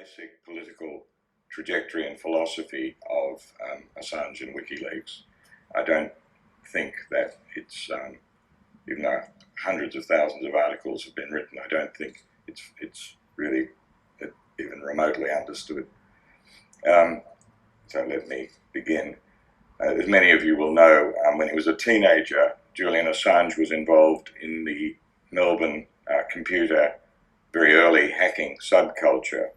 basic political trajectory and philosophy of Assange and Wikileaks. I don't think that it's, even though hundreds of thousands of articles have been written, I don't think it's really even remotely understood. So let me begin. As many of you will know, when he was a teenager, Julian Assange was involved in the Melbourne computer, very early hacking subculture.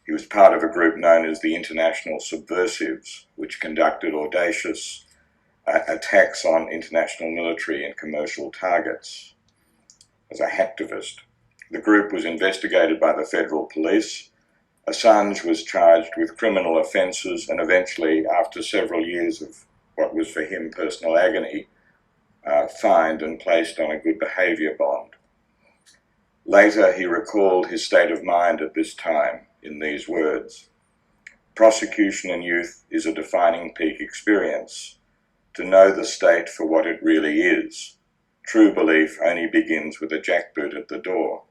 He was part of a group known as the International Subversives, which conducted audacious attacks on international military and commercial targets. As a hacktivist, the group was investigated by the federal police. Assange was charged with criminal offences and eventually, after several years of what was for him personal agony, fined and placed on a good behaviour bond. Later, he recalled his state of mind at this time in these words: "Prosecution in youth is a defining peak experience. To know the state for what it really is. True belief only begins with a jackboot at the door."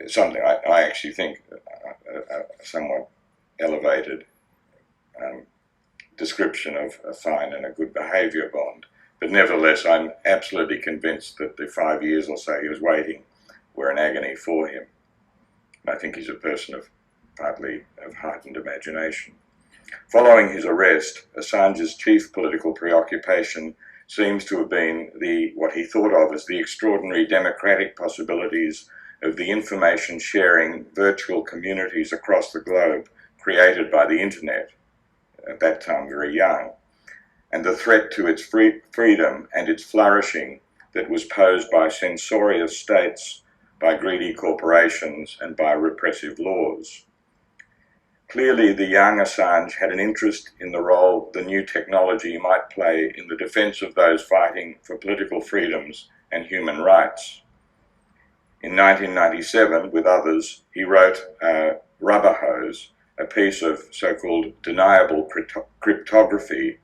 Something I actually think a somewhat elevated description of a fine and a good behaviour bond. But nevertheless, I'm absolutely convinced that the 5 years or so he was waiting were an agony for him. I think he's a person of partly of heightened imagination. Following his arrest, Assange's chief political preoccupation seems to have been what he thought of as the extraordinary democratic possibilities of the information sharing virtual communities across the globe created by the internet, at that time very young, and the threat to its freedom and its flourishing that was posed by censorious states, by greedy corporations, and by repressive laws. Clearly, the young Assange had an interest in the role the new technology might play in the defence of those fighting for political freedoms and human rights. In 1997, with others, he wrote Rubber Hose, a piece of so-called deniable cryptography,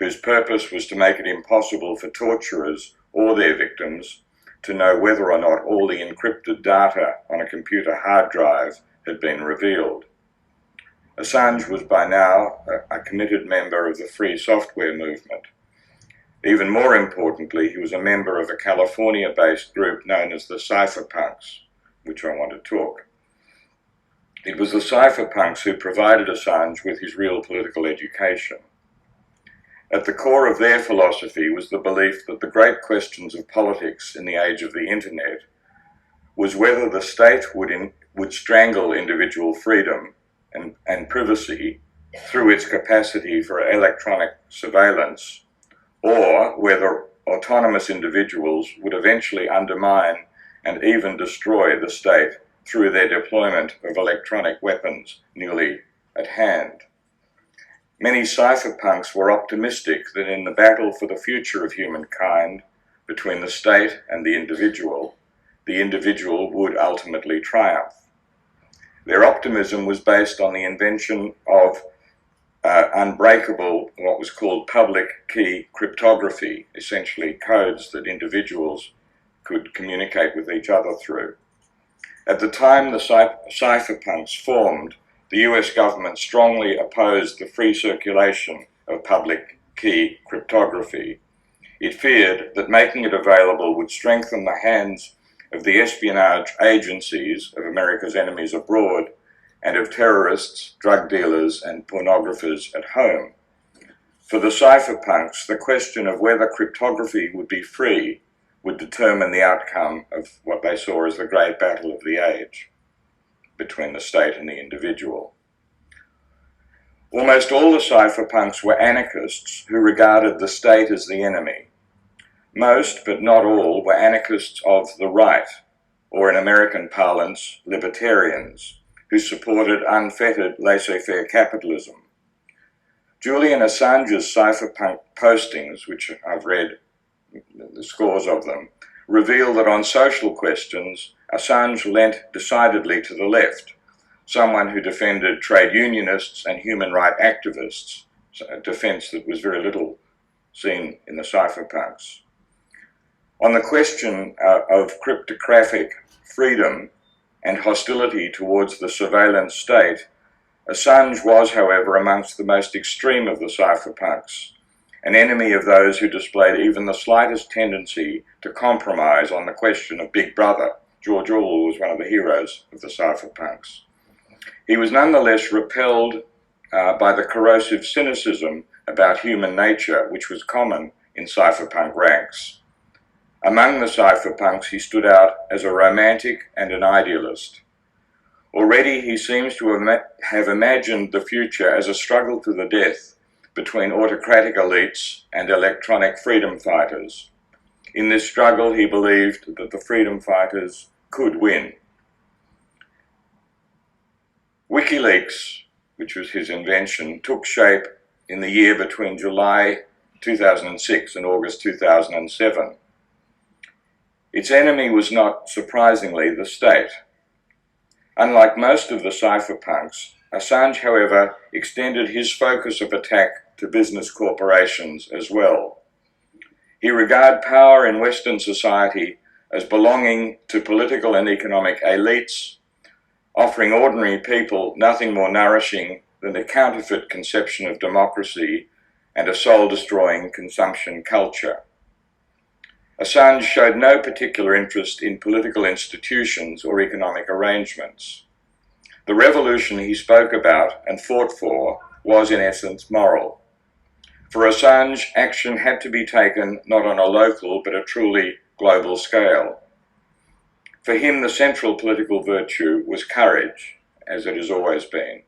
whose purpose was to make it impossible for torturers or their victims to know whether or not all the encrypted data on a computer hard drive had been revealed. Assange was by now a committed member of the free software movement. Even more importantly, he was a member of a California-based group known as the cypherpunks, which I want to talk. It was the cypherpunks who provided Assange with his real political education. At the core of their philosophy was the belief that the great questions of politics in the age of the internet was whether the state would strangle individual freedom and privacy through its capacity for electronic surveillance, or whether autonomous individuals would eventually undermine and even destroy the state through their deployment of electronic weapons newly at hand. Many cypherpunks were optimistic that in the battle for the future of humankind between the state and the individual would ultimately triumph. Their optimism was based on the invention of unbreakable, what was called public key cryptography, essentially codes that individuals could communicate with each other through. At the time the cypherpunks formed, the US government strongly opposed the free circulation of public key cryptography. It feared that making it available would strengthen the hands of the espionage agencies of America's enemies abroad and of terrorists, drug dealers, and pornographers at home. For the cypherpunks, the question of whether cryptography would be free would determine the outcome of what they saw as the great battle of the age between the state and the individual. Almost all the cypherpunks were anarchists who regarded the state as the enemy. Most, but not all, were anarchists of the right, or in American parlance, libertarians, who supported unfettered laissez-faire capitalism. Julian Assange's cypherpunk postings, which I've read the scores of them, reveal that on social questions, Assange leant decidedly to the left, someone who defended trade unionists and human rights activists, a defence that was very little seen in the cypherpunks. On the question of cryptographic freedom, and hostility towards the surveillance state, Assange was, however, amongst the most extreme of the cypherpunks, an enemy of those who displayed even the slightest tendency to compromise on the question of Big Brother. George Orwell was one of the heroes of the cypherpunks. He was nonetheless repelled by the corrosive cynicism about human nature, which was common in cypherpunk ranks. Among the cypherpunks, he stood out as a romantic and an idealist. Already he seems to have imagined the future as a struggle to the death between autocratic elites and electronic freedom fighters. In this struggle, he believed that the freedom fighters could win. Wikileaks, which was his invention, took shape in the year between July 2006 and August 2007. Its enemy was not surprisingly the state. Unlike most of the cypherpunks, Assange, however, extended his focus of attack to business corporations as well. He regarded power in Western society as belonging to political and economic elites, offering ordinary people nothing more nourishing than a counterfeit conception of democracy and a soul-destroying consumption culture. Assange showed no particular interest in political institutions or economic arrangements. The revolution he spoke about and fought for was in essence moral. For Assange, action had to be taken not on a local but a truly global scale. For him, the central political virtue was courage, as it has always been.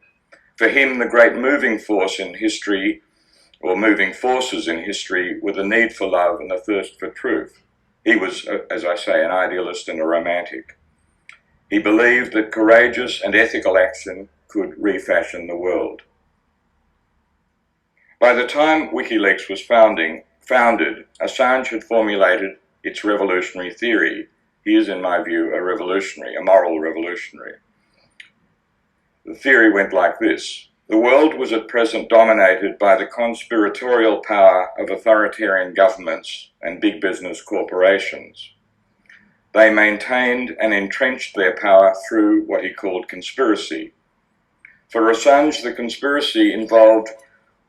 For him, the great moving force in history, or moving forces in history, were the need for love and the thirst for truth. He was, as I say, an idealist and a romantic. He believed that courageous and ethical action could refashion the world. By the time Wikileaks was founded, Assange had formulated its revolutionary theory. He is, in my view, a revolutionary, a moral revolutionary. The theory went like this. The world was at present dominated by the conspiratorial power of authoritarian governments and big business corporations. They maintained and entrenched their power through what he called conspiracy. For Assange, the conspiracy involved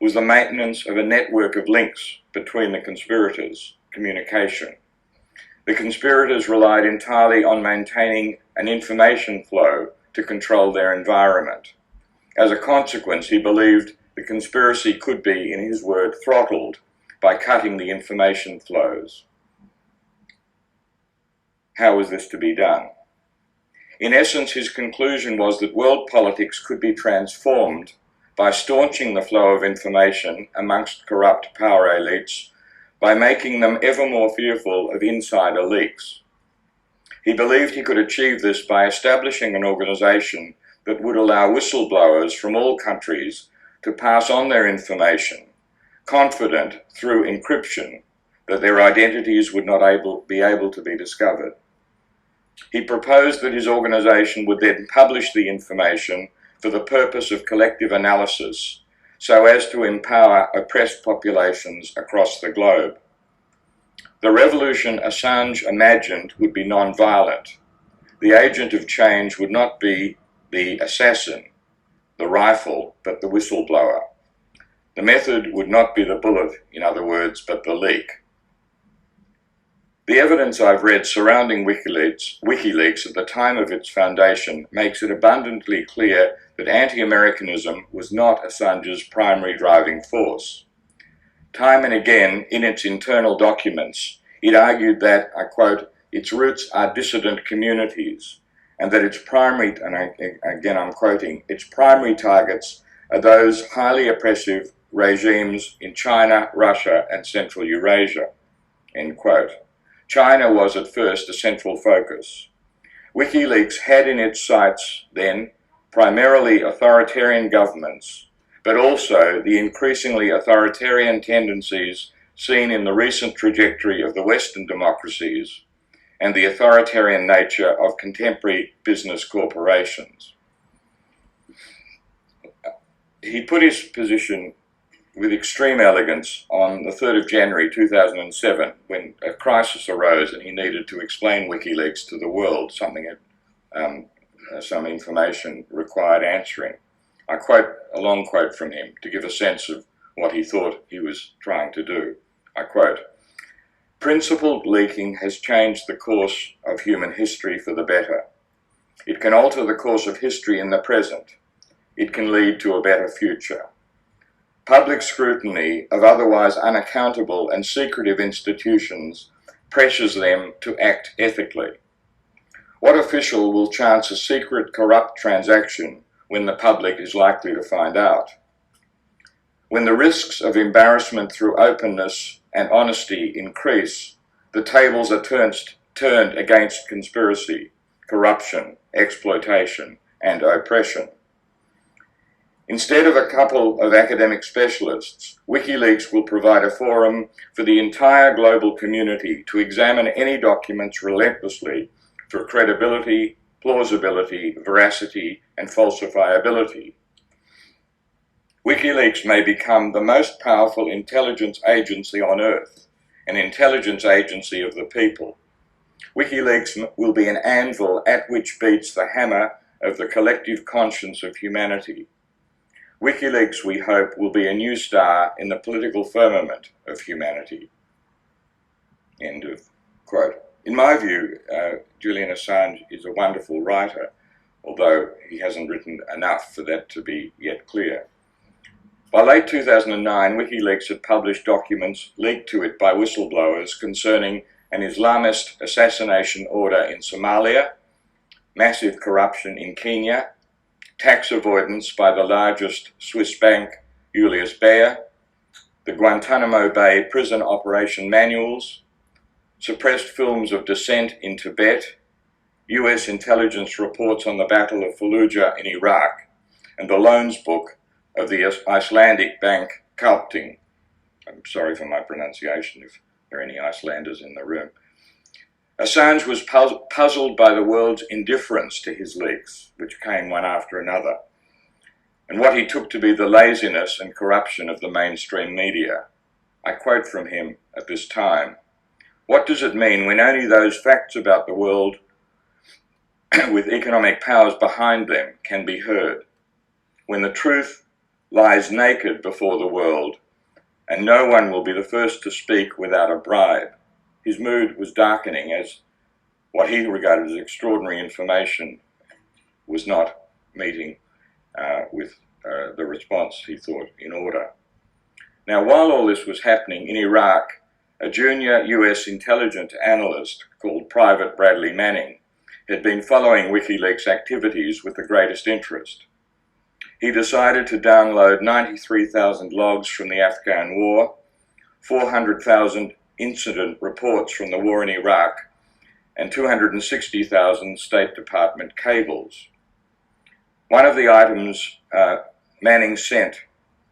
was the maintenance of a network of links between the conspirators, communication. The conspirators relied entirely on maintaining an information flow to control their environment. As a consequence, he believed the conspiracy could be, in his word, throttled by cutting the information flows. How was this to be done? In essence, his conclusion was that world politics could be transformed by staunching the flow of information amongst corrupt power elites, by making them ever more fearful of insider leaks. He believed he could achieve this by establishing an organization that would allow whistleblowers from all countries to pass on their information, confident through encryption that their identities would not be able to be discovered. He proposed that his organization would then publish the information for the purpose of collective analysis, so as to empower oppressed populations across the globe. The revolution Assange imagined would be non-violent. The agent of change would not be the assassin, the rifle, but the whistleblower. The method would not be the bullet, in other words, but the leak. The evidence I've read surrounding WikiLeaks at the time of its foundation makes it abundantly clear that anti-Americanism was not Assange's primary driving force. Time and again, in its internal documents, it argued that, I quote, its roots are dissident communities, and that its primary, and again I'm quoting, its primary targets are those highly oppressive regimes in China, Russia, and Central Eurasia, end quote. China was at first a central focus. WikiLeaks had in its sights then primarily authoritarian governments, but also the increasingly authoritarian tendencies seen in the recent trajectory of the Western democracies and the authoritarian nature of contemporary business corporations. He put his position with extreme elegance on the 3rd of January 2007, when a crisis arose and he needed to explain WikiLeaks to the world, something some information required answering. I quote a long quote from him to give a sense of what he thought he was trying to do. I quote, "Principled leaking has changed the course of human history for the better. It can alter the course of history in the present. It can lead to a better future. Public scrutiny of otherwise unaccountable and secretive institutions pressures them to act ethically. What official will chance a secret, corrupt transaction when the public is likely to find out? When the risks of embarrassment through openness and honesty increase, the tables are turned against conspiracy, corruption, exploitation, and oppression. Instead of a couple of academic specialists, WikiLeaks will provide a forum for the entire global community to examine any documents relentlessly for credibility, plausibility, veracity, and falsifiability. WikiLeaks may become the most powerful intelligence agency on Earth, an intelligence agency of the people. WikiLeaks will be an anvil at which beats the hammer of the collective conscience of humanity. WikiLeaks, we hope, will be a new star in the political firmament of humanity." End of quote. In my view, Julian Assange is a wonderful writer, although he hasn't written enough for that to be yet clear. By late 2009, WikiLeaks had published documents leaked to it by whistleblowers concerning an Islamist assassination order in Somalia, massive corruption in Kenya, tax avoidance by the largest Swiss bank, Julius Baer, the Guantanamo Bay prison operation manuals, suppressed films of dissent in Tibet, US intelligence reports on the Battle of Fallujah in Iraq, and the loans book of the Icelandic bank Kaupthing. I'm sorry for my pronunciation if there are any Icelanders in the room. Assange was puzzled by the world's indifference to his leaks, which came one after another, and what he took to be the laziness and corruption of the mainstream media. I quote from him at this time, "What does it mean when only those facts about the world with economic powers behind them can be heard? When the truth lies naked before the world and no one will be the first to speak without a bribe?" His mood was darkening as what he regarded as extraordinary information was not meeting with the response he thought in order. Now, while all this was happening in Iraq, a junior US intelligence analyst called Private Bradley Manning had been following WikiLeaks activities with the greatest interest. He decided to download 93,000 logs from the Afghan war, 400,000 incident reports from the war in Iraq, and 260,000 State Department cables. One of the items Manning sent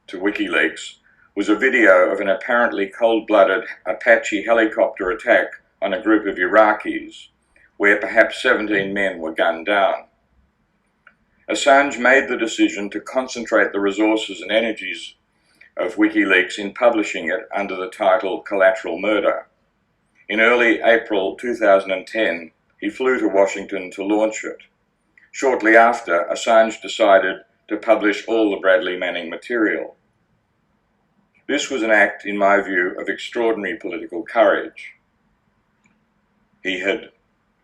to WikiLeaks was a video of an apparently cold-blooded Apache helicopter attack on a group of Iraqis, where perhaps 17 men were gunned down. Assange made the decision to concentrate the resources and energies of WikiLeaks in publishing it under the title Collateral Murder. In early April 2010, he flew to Washington to launch it. Shortly after, Assange decided to publish all the Bradley Manning material. This was an act, in my view, of extraordinary political courage. He had,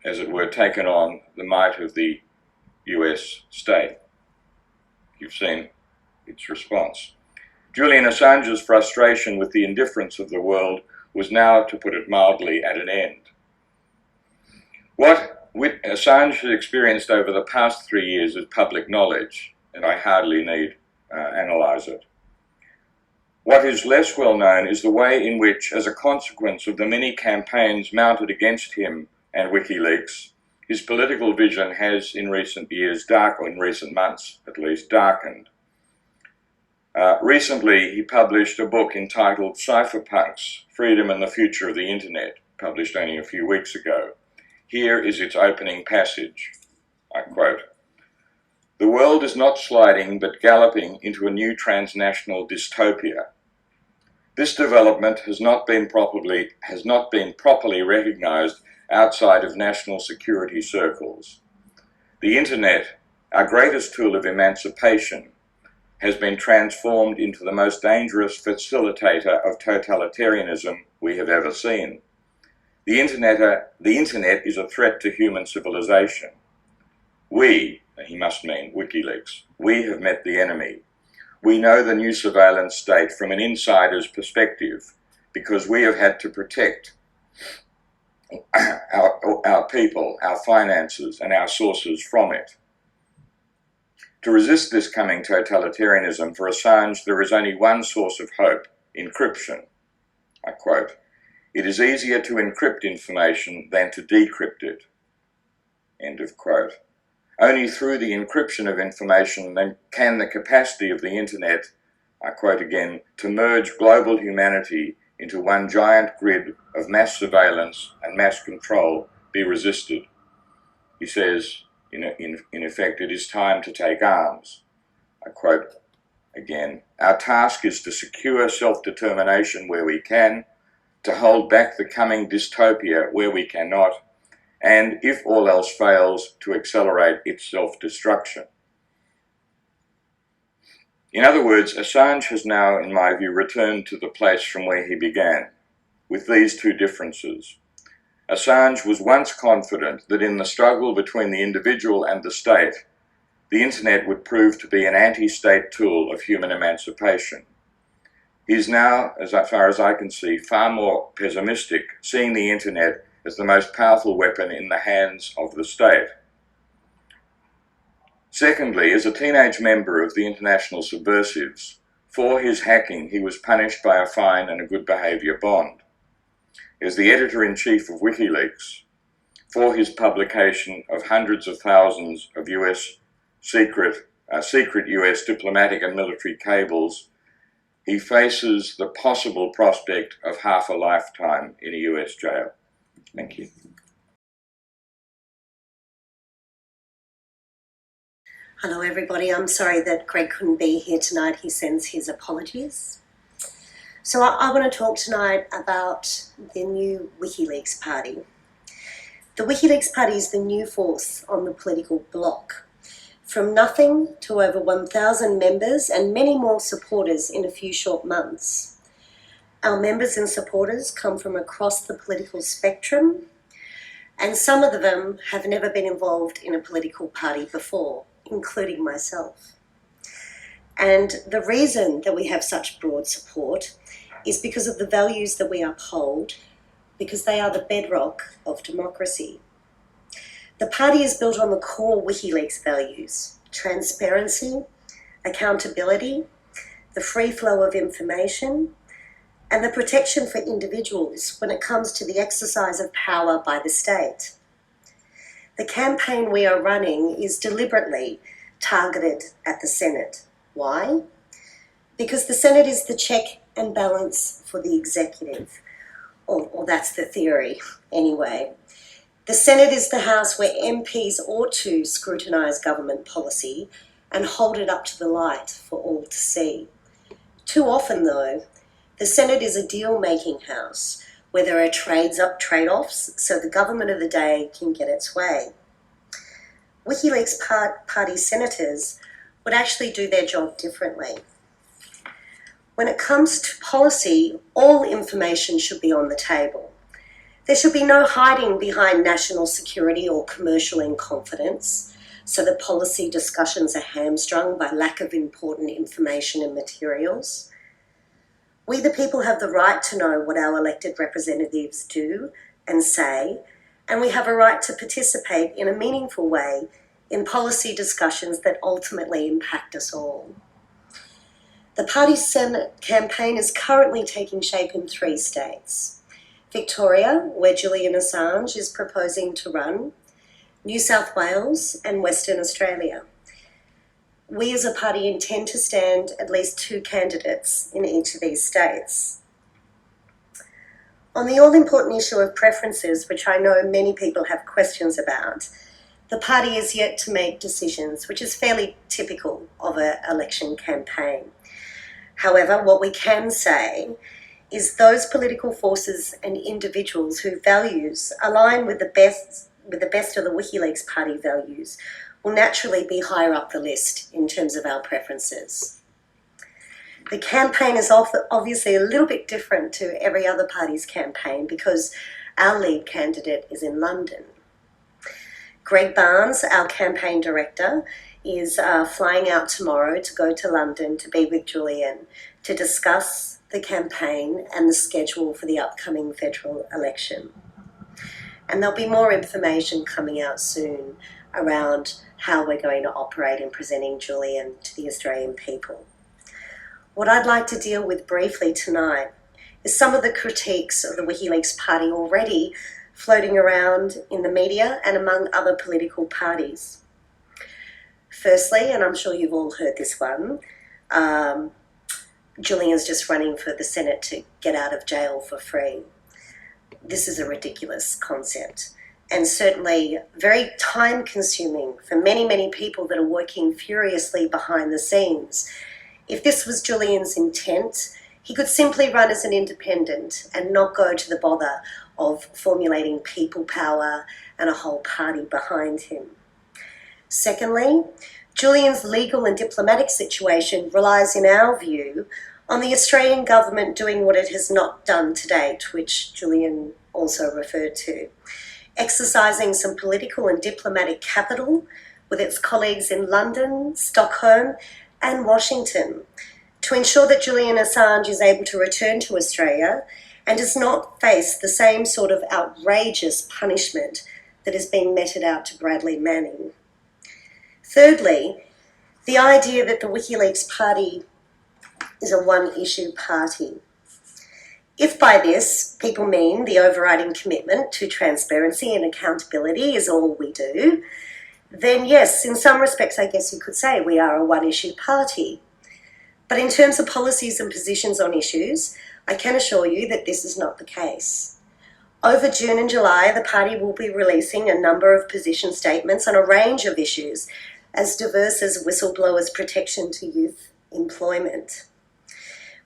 as it were, taken on the might of the US state. You've seen its response. Julian Assange's frustration with the indifference of the world was now, to put it mildly, at an end. What Assange has experienced over the past 3 years is public knowledge, and I hardly need analyse it. What is less well known is the way in which, as a consequence of the many campaigns mounted against him and WikiLeaks, his political vision has in recent years in recent months at least, darkened. Recently, he published a book entitled Cypherpunks, Freedom and the Future of the Internet, published only a few weeks ago. Here is its opening passage. I quote, "The world is not sliding but galloping into a new transnational dystopia. This development has not been properly recognized outside of national security circles. The internet, our greatest tool of emancipation, has been transformed into the most dangerous facilitator of totalitarianism we have ever seen. The internet is a threat to human civilization. We, he must mean Wikileaks, we have met the enemy. We know the new surveillance state from an insider's perspective because we have had to protect our people, our finances, and our sources from it. To resist this coming totalitarianism, for Assange there is only one source of hope: encryption. I quote, "It is easier to encrypt information than to decrypt it." End of quote. Only through the encryption of information can the capacity of the internet, I quote again, to merge global humanity into one giant grid of mass surveillance and mass control be resisted. He says, in effect, it is time to take arms. I quote again, "Our task is to secure self-determination where we can, to hold back the coming dystopia where we cannot, and, if all else fails, to accelerate its self-destruction." In other words, Assange has now, in my view, returned to the place from where he began, with these two differences. Assange was once confident that in the struggle between the individual and the state, the internet would prove to be an anti-state tool of human emancipation. He is now, as far as I can see, far more pessimistic, seeing the internet as the most powerful weapon in the hands of the state. Secondly, as a teenage member of the International Subversives, for his hacking he was punished by a fine and a good behaviour bond. As the editor-in-chief of Wikileaks, for his publication of hundreds of thousands of secret US diplomatic and military cables, he faces the possible prospect of half a lifetime in a US jail. Thank you. Hello everybody, I'm sorry that Greg couldn't be here tonight. He sends his apologies. So I want to talk tonight about the new Wikileaks Party. The Wikileaks Party is the new force on the political bloc. From nothing to over 1,000 members and many more supporters in a few short months. Our members and supporters come from across the political spectrum, and some of them have never been involved in a political party before, including myself. And the reason that we have such broad support is because of the values that we uphold, because they are the bedrock of democracy. The party is built on the core Wikileaks values: transparency, accountability, the free flow of information, and the protection for individuals when it comes to the exercise of power by the state. The campaign we are running is deliberately targeted at the Senate. Why? Because the Senate is the check and balance for the executive, or that's the theory anyway. The Senate is the house where MPs ought to scrutinise government policy and hold it up to the light for all to see. Too often, though, the Senate is a deal-making house where there are trade-offs so the government of the day can get its way. Wikileaks Party senators would actually do their job differently. When it comes to policy, all information should be on the table. There should be no hiding behind national security or commercial incompetence, so that policy discussions are hamstrung by lack of important information and materials. We the people have the right to know what our elected representatives do and say, and we have a right to participate in a meaningful way in policy discussions that ultimately impact us all. The party's Senate campaign is currently taking shape in 3 states: Victoria, where Julian Assange is proposing to run, New South Wales, and Western Australia. We as a party intend to stand at least 2 candidates in each of these states. On the all-important issue of preferences, which I know many people have questions about, the party is yet to make decisions, which is fairly typical of an election campaign. However, what we can say is those political forces and individuals whose values align with the best of the Wikileaks Party values will naturally be higher up the list in terms of our preferences. The campaign is obviously a little bit different to every other party's campaign because our lead candidate is in London. Greg Barnes, our campaign director, is flying out tomorrow to go to London to be with Julian to discuss the campaign and the schedule for the upcoming federal election. And there'll be more information coming out soon around how we're going to operate in presenting Julian to the Australian people. What I'd like to deal with briefly tonight is some of the critiques of the Wikileaks Party already floating around in the media and among other political parties. Firstly, and I'm sure you've all heard this one, Julian's just running for the Senate to get out of jail for free. This is a ridiculous concept and certainly very time-consuming for many, many people that are working furiously behind the scenes. If this was Julian's intent, he could simply run as an independent and not go to the bother of formulating people power and a whole party behind him. Secondly, Julian's legal and diplomatic situation relies, in our view, on the Australian government doing what it has not done to date, which Julian also referred to, exercising some political and diplomatic capital with its colleagues in London, Stockholm, and Washington to ensure that Julian Assange is able to return to Australia and does not face the same sort of outrageous punishment that is being meted out to Bradley Manning. Thirdly, the idea that the Wikileaks Party is a one-issue party. If by this people mean the overriding commitment to transparency and accountability is all we do, then yes, in some respects I guess you could say we are a one-issue party. But in terms of policies and positions on issues, I can assure you that this is not the case. Over June and July, the party will be releasing a number of position statements on a range of issues as diverse as whistleblowers' protection to youth employment.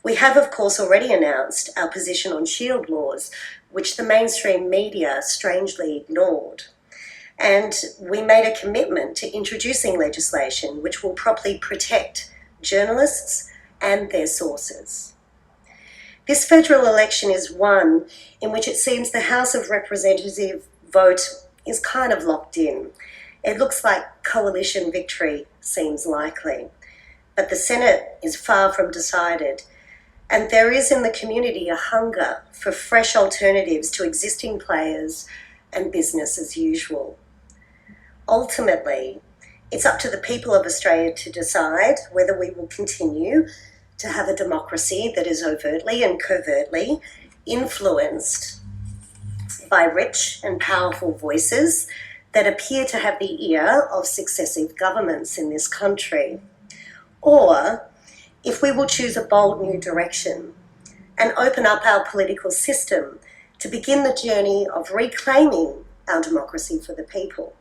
We have, of course, already announced our position on shield laws, which the mainstream media strangely ignored. And we made a commitment to introducing legislation which will properly protect journalists and their sources. This federal election is one in which it seems the House of Representatives vote is kind of locked in. It looks like coalition victory seems likely, but the Senate is far from decided, and there is in the community a hunger for fresh alternatives to existing players and business as usual. Ultimately, it's up to the people of Australia to decide whether we will continue to have a democracy that is overtly and covertly influenced by rich and powerful voices that appear to have the ear of successive governments in this country, or if we will choose a bold new direction and open up our political system to begin the journey of reclaiming our democracy for the people.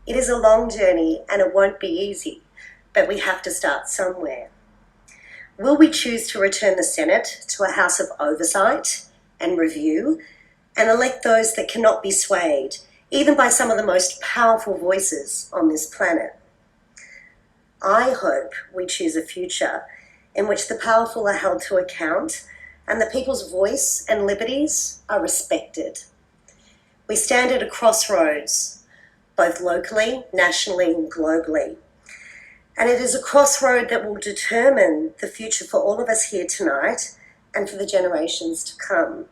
It is a long journey and it won't be easy, but we have to start somewhere. Will we choose to return the Senate to a house of oversight and review and elect those that cannot be swayed, even by some of the most powerful voices on this planet? I hope we choose a future in which the powerful are held to account and the people's voice and liberties are respected. We stand at a crossroads, both locally, nationally, and globally. And it is a crossroad that will determine the future for all of us here tonight and for the generations to come.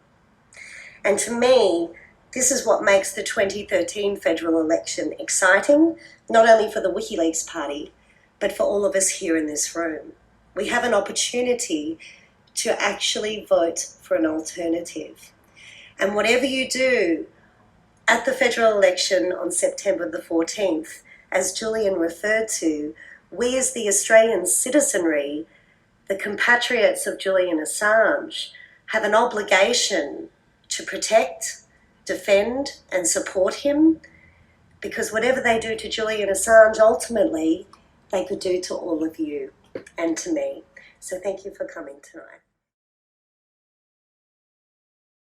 And to me, this is what makes the 2013 federal election exciting, not only for the Wikileaks Party, but for all of us here in this room. We have an opportunity to actually vote for an alternative. And whatever you do at the federal election on September the 14th, as Julian referred to, we as the Australian citizenry, the compatriots of Julian Assange, have an obligation to protect, defend, and support him, because whatever they do to Julian Assange, ultimately, they could do to all of you and to me. So thank you for coming tonight.